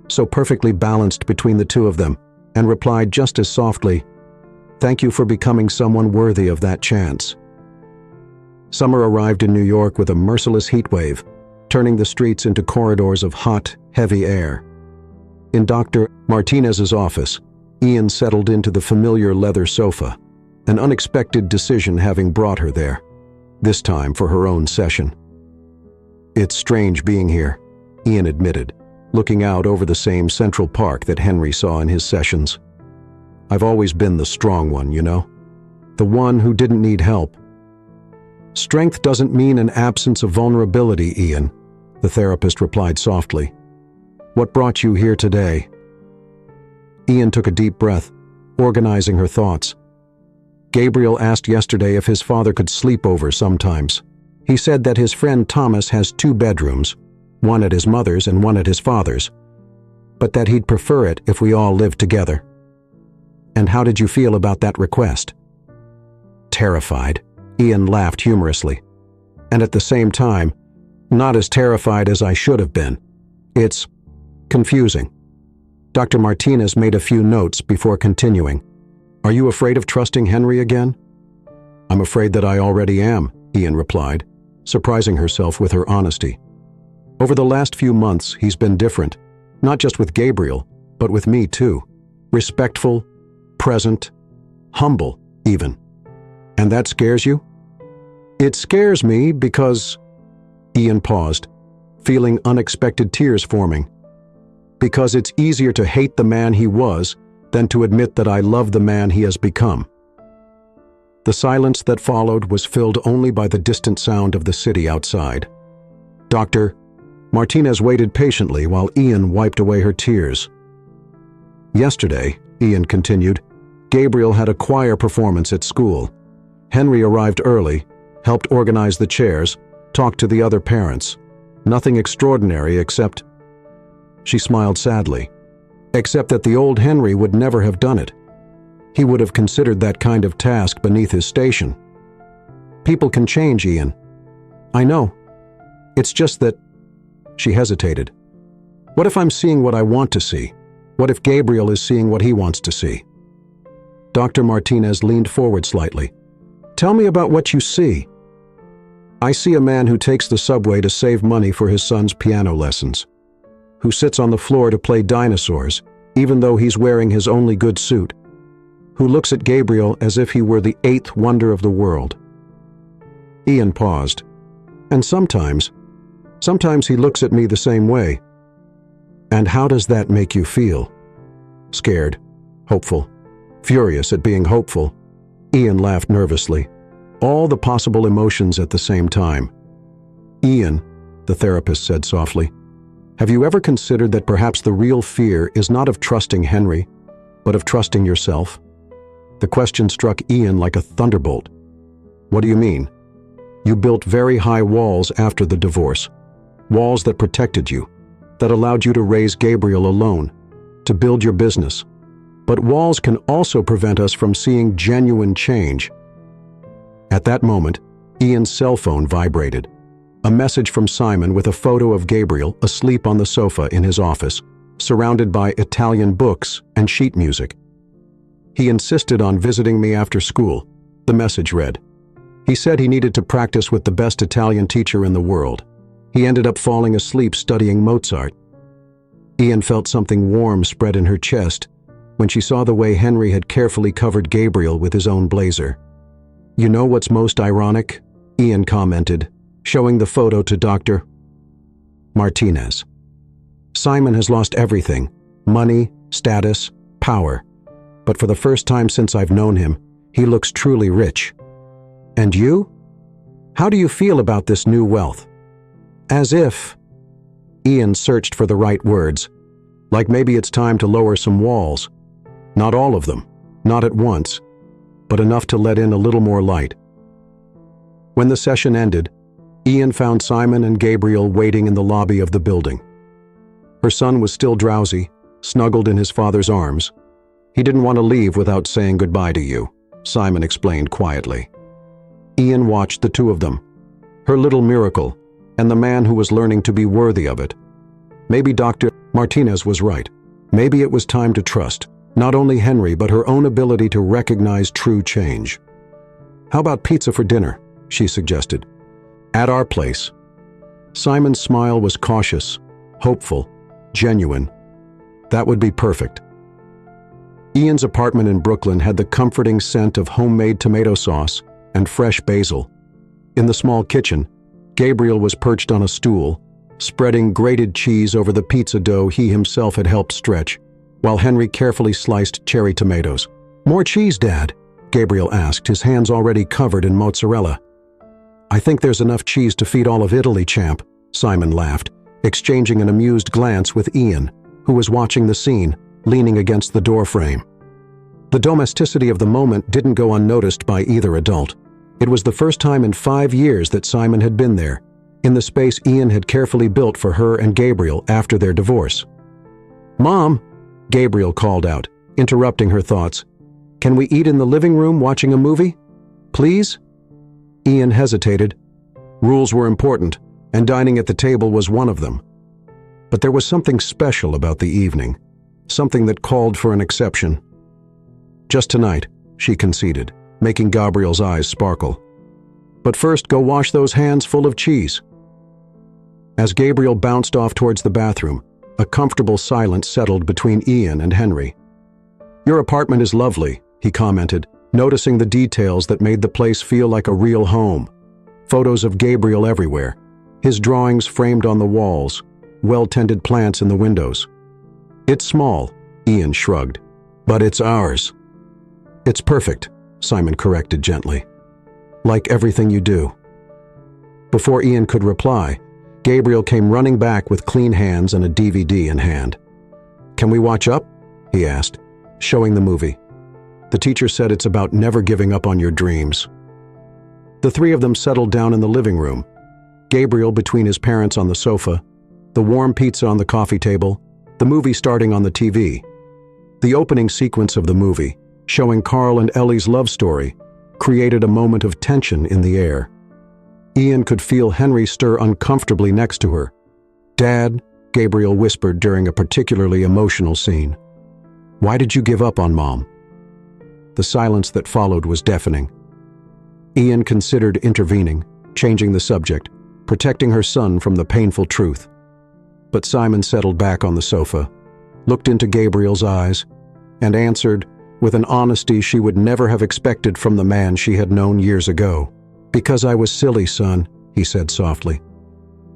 Speaker 1: so perfectly balanced between the two of them, and replied just as softly, "Thank you for becoming someone worthy of that chance." Summer arrived in New York with a merciless heat wave, turning the streets into corridors of hot, heavy air. In Dr. Martinez's office, Ian settled into the familiar leather sofa, an unexpected decision having brought her there, this time for her own session. "It's strange being here," Ian admitted, looking out over the same Central Park that Henry saw in his sessions. "I've always been the strong one, you know? The one who didn't need help." "Strength doesn't mean an absence of vulnerability, Ian," the therapist replied softly. "What brought you here today?" Ian took a deep breath, organizing her thoughts. Gabriel asked yesterday if his father could sleep over sometimes. He said that his friend Thomas has 2 bedrooms, one at his mother's and one at his father's, but that he'd prefer it if we all lived together. "And how did you feel about that request?" "Terrified," Ian laughed humorously. "And at the same time, not as terrified as I should have been. It's confusing." Dr. Martinez made a few notes before continuing. "Are you afraid of trusting Henry again?" "I'm afraid that I already am," Ian replied, surprising herself with her honesty. "Over the last few months, he's been different, not just with Gabriel, but with me too. Respectful, present, humble, even. And that scares you?" "It scares me because—" Ian paused, feeling unexpected tears forming. "Because it's easier to hate the man he was than to admit that I love the man he has become." The silence that followed was filled only by the distant sound of the city outside. Dr. Martinez waited patiently while Ian wiped away her tears. "Yesterday," Ian continued, "Gabriel had a choir performance at school. Henry arrived early, helped organize the chairs, talked to the other parents. Nothing extraordinary except—" She smiled sadly. "Except that the old Henry would never have done it. He would have considered that kind of task beneath his station. People can change, Ian. I know. It's just that—" She hesitated. "What if I'm seeing what I want to see? What if Gabriel is seeing what he wants to see?" Dr. Martinez leaned forward slightly. "Tell me about what you see." "I see a man who takes the subway to save money for his son's piano lessons, who sits on the floor to play dinosaurs, even though he's wearing his only good suit, who looks at Gabriel as if he were the 8th wonder of the world." Ian paused. "And sometimes he looks at me the same way." "And how does that make you feel?" "Scared, hopeful, furious at being hopeful." Ian laughed nervously. All the possible emotions at the same time. "Ian," the therapist said softly, "have you ever considered that perhaps the real fear is not of trusting Henry, but of trusting yourself?" The question struck Ian like a thunderbolt. "What do you mean?" "You built very high walls after the divorce. Walls that protected you, that allowed you to raise Gabriel alone, to build your business. But walls can also prevent us from seeing genuine change." At that moment, Ian's cell phone vibrated. A message from Simon with a photo of Gabriel asleep on the sofa in his office, surrounded by Italian books and sheet music. "He insisted on visiting me after school," the message read. "He said he needed to practice with the best Italian teacher in the world. He ended up falling asleep studying Mozart." Ian felt something warm spread in her chest when she saw the way Henry had carefully covered Gabriel with his own blazer. "You know what's most ironic?" Ian commented, showing the photo to Dr. Martinez. "Simon has lost everything, money, status, power. But for the first time since I've known him, he looks truly rich. And you? How do you feel about this new wealth?" "As if—" Ian searched for the right words. "Like maybe it's time to lower some walls. Not all of them, not at once, but enough to let in a little more light." When the session ended, Ian found Simon and Gabriel waiting in the lobby of the building. Her son was still drowsy, snuggled in his father's arms. "He didn't want to leave without saying goodbye to you," Simon explained quietly. Ian watched the two of them, her little miracle, and the man who was learning to be worthy of it. Maybe Dr. Martinez was right. Maybe it was time to trust, Not only Henry, but her own ability to recognize true change. "How about pizza for dinner?" she suggested. "At our place." Simon's smile was cautious, hopeful, genuine. That would be perfect. Ian's apartment in Brooklyn had the comforting scent of homemade tomato sauce and fresh basil. In the small kitchen, Gabriel was perched on a stool, spreading grated cheese over the pizza dough he himself had helped stretch, while Henry carefully sliced cherry tomatoes. "More cheese, Dad?" Gabriel asked, his hands already covered in mozzarella. "I think there's enough cheese to feed all of Italy, champ," Simon laughed, exchanging an amused glance with Ian, who was watching the scene, leaning against the doorframe. The domesticity of the moment didn't go unnoticed by either adult. It was the first time in 5 years that Simon had been there, in the space Ian had carefully built for her and Gabriel after their divorce. "Mom," Gabriel called out, interrupting her thoughts. "Can we eat in the living room watching a movie? Please?" Ian hesitated. Rules were important, and dining at the table was one of them. But there was something special about the evening, something that called for an exception. "Just tonight," she conceded, making Gabriel's eyes sparkle. "But first, go wash those hands full of cheese." As Gabriel bounced off towards the bathroom, a comfortable silence settled between Ian and Henry. "Your apartment is lovely," he commented, noticing the details that made the place feel like a real home. Photos of Gabriel everywhere, his drawings framed on the walls, well-tended plants in the windows. "It's small," Ian shrugged, "but it's ours." "It's perfect," Simon corrected gently. "Like everything you do." Before Ian could reply, Gabriel came running back with clean hands and a DVD in hand. "Can we watch up?" he asked, showing the movie. "The teacher said it's about never giving up on your dreams." The three of them settled down in the living room, Gabriel between his parents on the sofa, the warm pizza on the coffee table, the movie starting on the TV. The opening sequence of the movie, showing Carl and Ellie's love story, created a moment of tension in the air. Ian could feel Henry stir uncomfortably next to her. "Dad," Gabriel whispered during a particularly emotional scene. "Why did you give up on Mom?" The silence that followed was deafening. Ian considered intervening, changing the subject, protecting her son from the painful truth. But Simon settled back on the sofa, looked into Gabriel's eyes, and answered, with an honesty she would never have expected from the man she had known years ago. "Because I was silly, son," he said softly.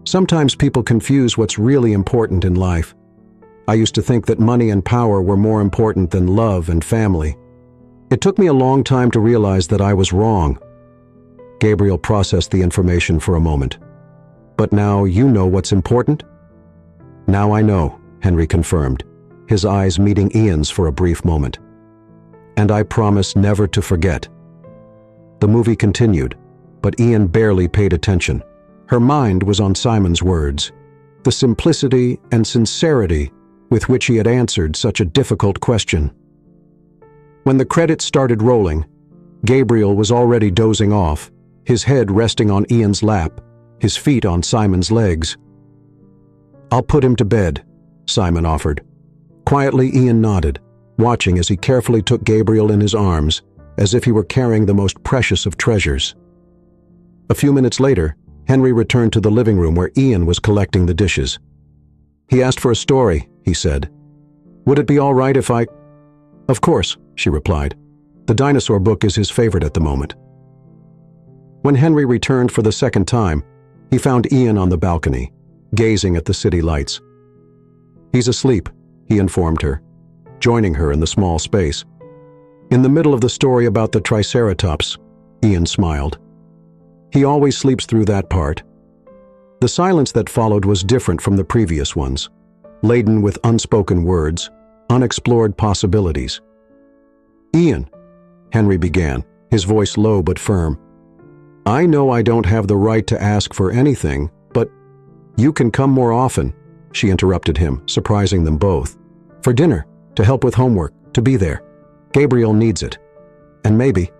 Speaker 1: "Sometimes people confuse what's really important in life. I used to think that money and power were more important than love and family. It took me a long time to realize that I was wrong." Gabriel processed the information for a moment. "But now you know what's important?" "Now I know," Henry confirmed, his eyes meeting Ian's for a brief moment. "And I promise never to forget." The movie continued, but Ian barely paid attention. Her mind was on Simon's words, the simplicity and sincerity with which he had answered such a difficult question. When the credits started rolling, Gabriel was already dozing off, his head resting on Ian's lap, his feet on Simon's legs. "I'll put him to bed," Simon offered. Quietly, Ian nodded, watching as he carefully took Gabriel in his arms, as if he were carrying the most precious of treasures. A few minutes later, Henry returned to the living room where Ian was collecting the dishes. "He asked for a story," he said. "Would it be all right if I—" "Of course," she replied. "The dinosaur book is his favorite at the moment." When Henry returned for the second time, he found Ian on the balcony, gazing at the city lights. "He's asleep," he informed her, joining her in the small space. "In the middle of the story about the Triceratops," Ian smiled. "He always sleeps through that part." The silence that followed was different from the previous ones, laden with unspoken words, unexplored possibilities. "Ian," Henry began, his voice low but firm, "I know I don't have the right to ask for anything, but you can come more often," she interrupted him, surprising them both. "For dinner, to help with homework, to be there. Gabriel needs it. And maybe,"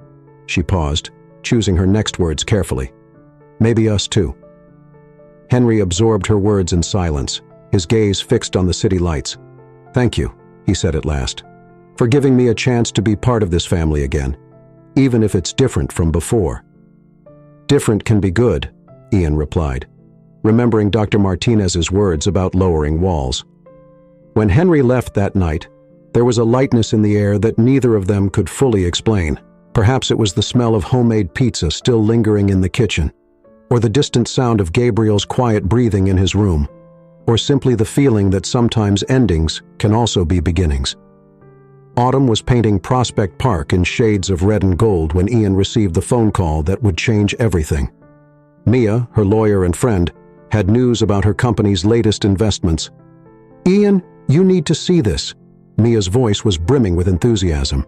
Speaker 1: she paused, choosing her next words carefully, "maybe us too." Henry absorbed her words in silence, his gaze fixed on the city lights. "Thank you," he said at last, for giving me a chance to be part of this family again, even if it's different from before." "Different can be good," Ian replied, remembering Dr. Martinez's words about lowering walls. When Henry left that night, there was a lightness in the air that neither of them could fully explain. Perhaps it was the smell of homemade pizza still lingering in the kitchen, or the distant sound of Gabriel's quiet breathing in his room, or simply the feeling that sometimes endings can also be beginnings. Autumn was painting Prospect Park in shades of red and gold when Ian received the phone call that would change everything. Mia, her lawyer and friend, had news about her company's latest investments. "Ian, you need to see this." Mia's voice was brimming with enthusiasm.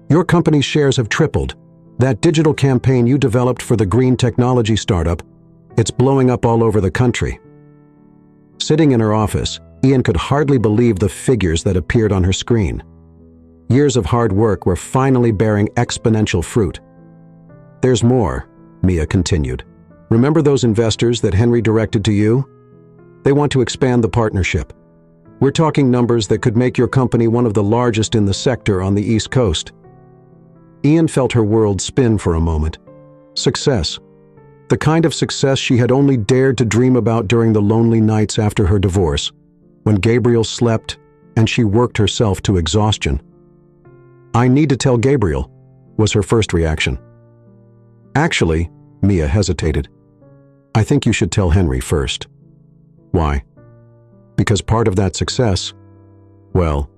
Speaker 1: "Your company's shares have tripled. That digital campaign you developed for the green technology startup, it's blowing up all over the country." Sitting in her office, Ian could hardly believe the figures that appeared on her screen. Years of hard work were finally bearing exponential fruit. "There's more," Mia continued. "Remember those investors that Henry directed to you? They want to expand the partnership. We're talking numbers that could make your company one of the largest in the sector on the East Coast." Ian felt her world spin for a moment. Success. The kind of success she had only dared to dream about during the lonely nights after her divorce, when Gabriel slept and she worked herself to exhaustion. "I need to tell Gabriel," was her first reaction. "Actually," Mia hesitated, "I think you should tell Henry first." "Why?" "Because part of that success, well,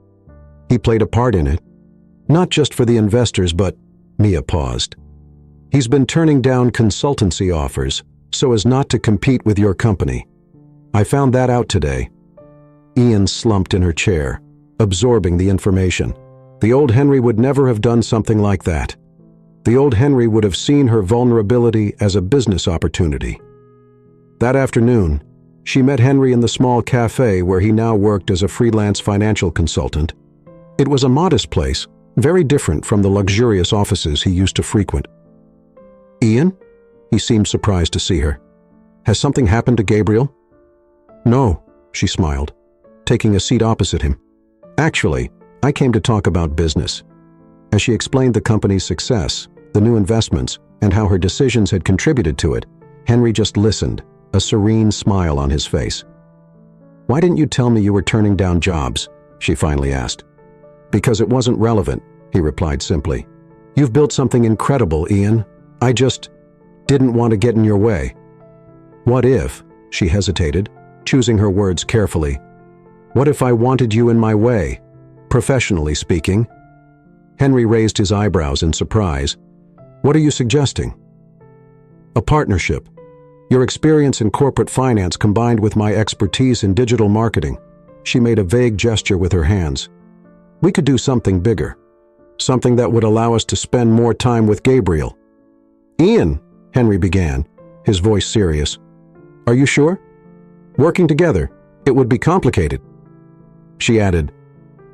Speaker 1: he played a part in it. Not just for the investors, but—" Mia paused. "He's been turning down consultancy offers so as not to compete with your company. I found that out today." Ian slumped in her chair, absorbing the information. The old Henry would never have done something like that. The old Henry would have seen her vulnerability as a business opportunity. That afternoon, she met Henry in the small cafe where he now worked as a freelance financial consultant. It was a modest place, very different from the luxurious offices he used to frequent. "Ian?" He seemed surprised to see her. "Has something happened to Gabriel?" "No," she smiled, taking a seat opposite him. "Actually, I came to talk about business." As she explained the company's success, the new investments, and how her decisions had contributed to it, Henry just listened, a serene smile on his face. "Why didn't you tell me you were turning down jobs?" she finally asked. "Because it wasn't relevant," he replied simply. "You've built something incredible, Ian. I just didn't want to get in your way." "What if," she hesitated, choosing her words carefully, "what if I wanted you in my way, professionally speaking?" Henry raised his eyebrows in surprise. "What are you suggesting?" "A partnership. Your experience in corporate finance combined with my expertise in digital marketing." She made a vague gesture with her hands. "We could do something bigger. Something that would allow us to spend more time with Gabriel." "Ian," Henry began, his voice serious. "Are you sure? Working together, it would be complicated." She added,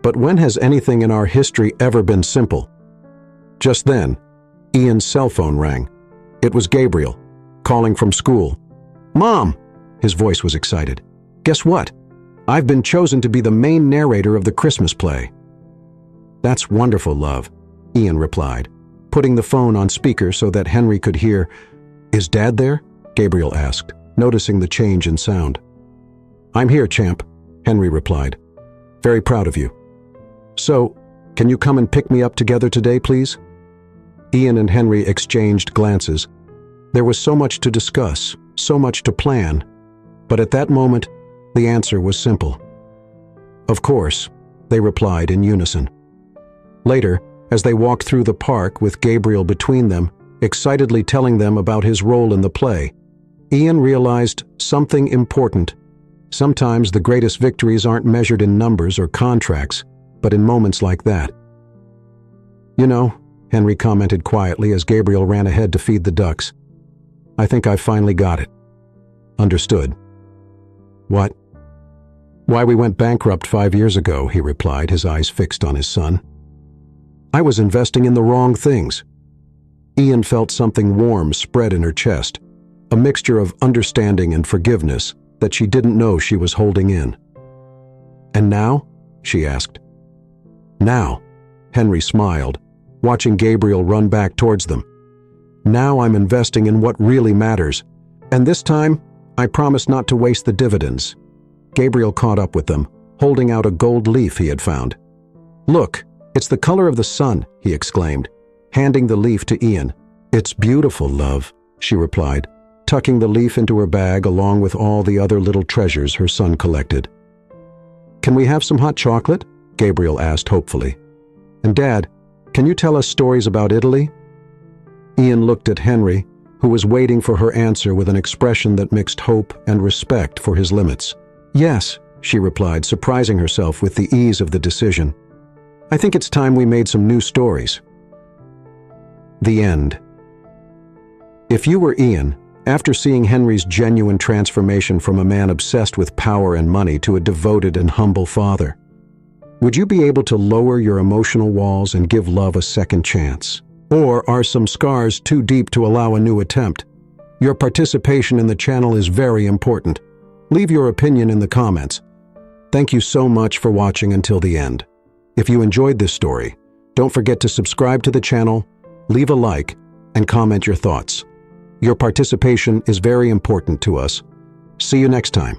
Speaker 1: "But when has anything in our history ever been simple?" Just then, Ian's cell phone rang. It was Gabriel, calling from school. "Mom!" His voice was excited. "Guess what? I've been chosen to be the main narrator of the Christmas play." "That's wonderful, love," Ian replied, putting the phone on speaker so that Henry could hear. "Is Dad there?" Gabriel asked, noticing the change in sound. "I'm here, champ," Henry replied. "Very proud of you. So, can you come and pick me up together today, please?" Ian and Henry exchanged glances. There was so much to discuss, so much to plan, but at that moment, the answer was simple. "Of course," they replied in unison. Later, as they walked through the park with Gabriel between them, excitedly telling them about his role in the play, Ian realized something important. Sometimes the greatest victories aren't measured in numbers or contracts, but in moments like that. "You know," Henry commented quietly as Gabriel ran ahead to feed the ducks, "I think I finally got it." "Understood." "What?" "Why we went bankrupt 5 years ago," he replied, his eyes fixed on his son. "I was investing in the wrong things." Ian felt something warm spread in her chest, a mixture of understanding and forgiveness that she didn't know she was holding in. "And now?" she asked. "Now," Henry smiled, watching Gabriel run back towards them. Now I'm investing in what really matters, and this time, I promise not to waste the dividends. Gabriel caught up with them, holding out a gold leaf he had found. Look, it's the color of the sun, he exclaimed, handing the leaf to Ian. It's beautiful, love, she replied, tucking the leaf into her bag along with all the other little treasures her son collected. Can we have some hot chocolate? Gabriel asked hopefully. And Dad, can you tell us stories about Italy? Ian looked at Henry, who was waiting for her answer with an expression that mixed hope and respect for his limits. Yes, she replied, surprising herself with the ease of the decision. I think it's time we made some new stories. The end. If you were Ian, after seeing Henry's genuine transformation from a man obsessed with power and money to a devoted and humble father, would you be able to lower your emotional walls and give love a second chance? Or are some scars too deep to allow a new attempt? Your participation in the channel is very important. Leave your opinion in the comments. Thank you so much for watching until the end. If you enjoyed this story, don't forget to subscribe to the channel, leave a like, and comment your thoughts. Your participation is very important to us. See you next time.